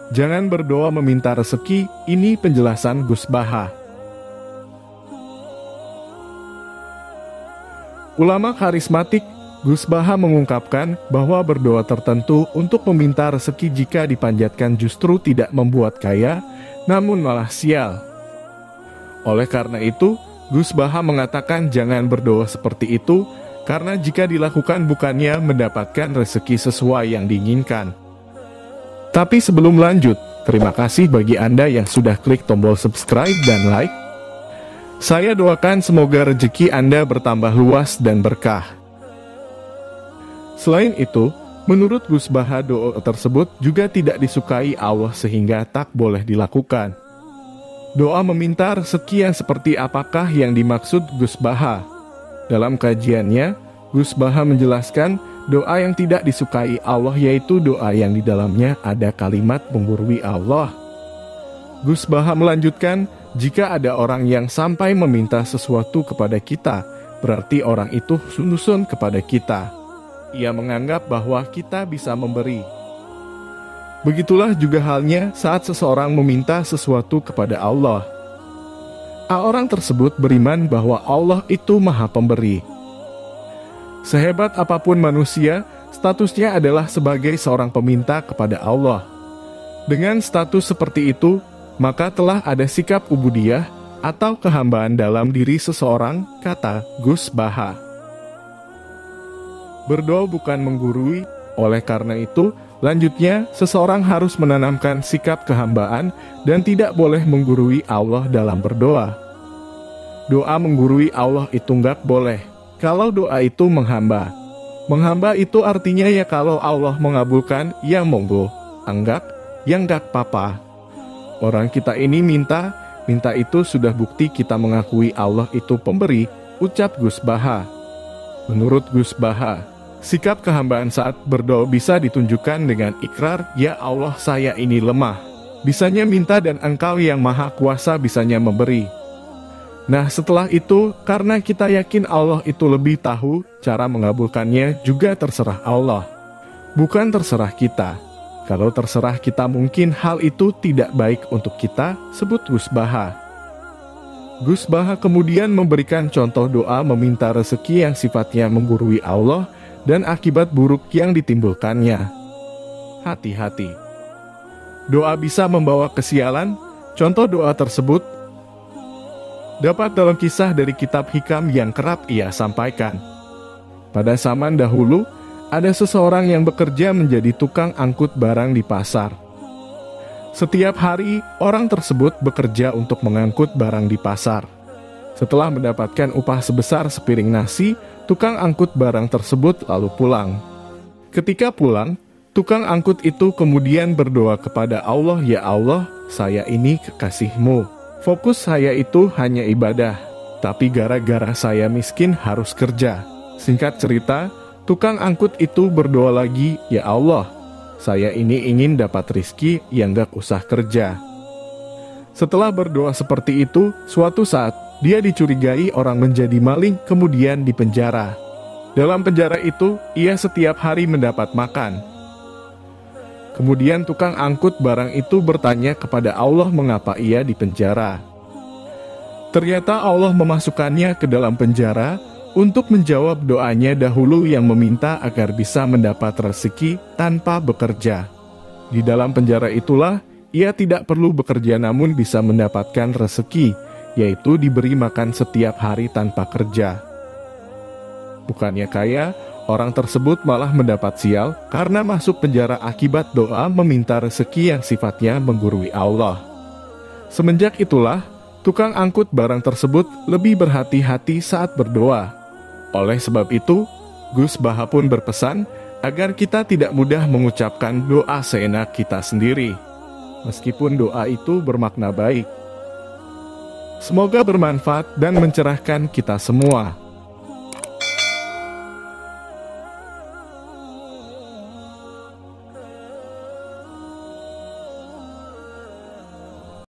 Jangan berdoa meminta rezeki, ini penjelasan Gus Baha. Ulama karismatik Gus Baha mengungkapkan bahwa berdoa tertentu untuk meminta rezeki jika dipanjatkan justru tidak membuat kaya, namun malah sial. Oleh karena itu, Gus Baha mengatakan jangan berdoa seperti itu, karena jika dilakukan bukannya mendapatkan rezeki sesuai yang diinginkan. Tapi sebelum lanjut, terima kasih bagi Anda yang sudah klik tombol subscribe dan like. Saya doakan semoga rezeki Anda bertambah luas dan berkah. Selain itu, menurut Gus Baha doa tersebut juga tidak disukai Allah sehingga tak boleh dilakukan. Doa meminta rezeki yang seperti apakah yang dimaksud Gus Baha? Dalam kajiannya, Gus Baha menjelaskan doa yang tidak disukai Allah yaitu doa yang di dalamnya ada kalimat menggurui Allah. Gus Baha melanjutkan, jika ada orang yang sampai meminta sesuatu kepada kita, berarti orang itu sungguh kepada kita. Ia menganggap bahwa kita bisa memberi. Begitulah juga halnya saat seseorang meminta sesuatu kepada Allah. Orang tersebut beriman bahwa Allah itu Maha Pemberi. Sehebat apapun manusia, statusnya adalah sebagai seorang peminta kepada Allah. Dengan status seperti itu, maka telah ada sikap ubudiyah atau kehambaan dalam diri seseorang, kata Gus Baha. Berdoa bukan menggurui, oleh karena itu, lanjutnya seseorang harus menanamkan sikap kehambaan dan tidak boleh menggurui Allah dalam berdoa. Doa menggurui Allah itu nggak boleh. Kalau doa itu menghamba. Menghamba itu artinya ya kalau Allah mengabulkan, ya monggo. Enggak, ya enggak apa-apa. Orang kita ini minta itu sudah bukti kita mengakui Allah itu pemberi, ucap Gus Baha. Menurut Gus Baha, sikap kehambaan saat berdoa bisa ditunjukkan dengan ikrar, ya Allah saya ini lemah. Bisanya minta dan Engkau yang maha kuasa bisanya memberi. Nah setelah itu, karena kita yakin Allah itu lebih tahu, cara mengabulkannya juga terserah Allah. Bukan terserah kita. Kalau terserah kita mungkin hal itu tidak baik untuk kita, sebut Gus Baha. Gus Baha kemudian memberikan contoh doa meminta rezeki yang sifatnya menggurui Allah dan akibat buruk yang ditimbulkannya. Hati-hati. Doa bisa membawa kesialan. Contoh doa tersebut dapat dalam kisah dari kitab hikam yang kerap ia sampaikan. Pada zaman dahulu, ada seseorang yang bekerja menjadi tukang angkut barang di pasar. Setiap hari, orang tersebut bekerja untuk mengangkut barang di pasar. Setelah mendapatkan upah sebesar sepiring nasi, tukang angkut barang tersebut lalu pulang. Ketika pulang, tukang angkut itu kemudian berdoa kepada Allah, ya Allah, saya ini kekasih-Mu. Fokus saya itu hanya ibadah, tapi gara-gara saya miskin harus kerja. Singkat cerita, tukang angkut itu berdoa lagi, ya Allah, saya ini ingin dapat rizki yang gak usah kerja. Setelah berdoa seperti itu, suatu saat, dia dicurigai orang menjadi maling kemudian dipenjara. Dalam penjara itu, ia setiap hari mendapat makan. Kemudian tukang angkut barang itu bertanya kepada Allah mengapa ia dipenjara. Ternyata Allah memasukkannya ke dalam penjara untuk menjawab doanya dahulu yang meminta agar bisa mendapat rezeki tanpa bekerja. Di dalam penjara itulah, ia tidak perlu bekerja namun bisa mendapatkan rezeki, yaitu diberi makan setiap hari tanpa kerja. Bukannya kaya, orang tersebut malah mendapat sial karena masuk penjara akibat doa meminta rezeki yang sifatnya menggurui Allah. Semenjak itulah, tukang angkut barang tersebut lebih berhati-hati saat berdoa. Oleh sebab itu, Gus Baha pun berpesan agar kita tidak mudah mengucapkan doa seenak kita sendiri, meskipun doa itu bermakna baik. Semoga bermanfaat dan mencerahkan kita semua.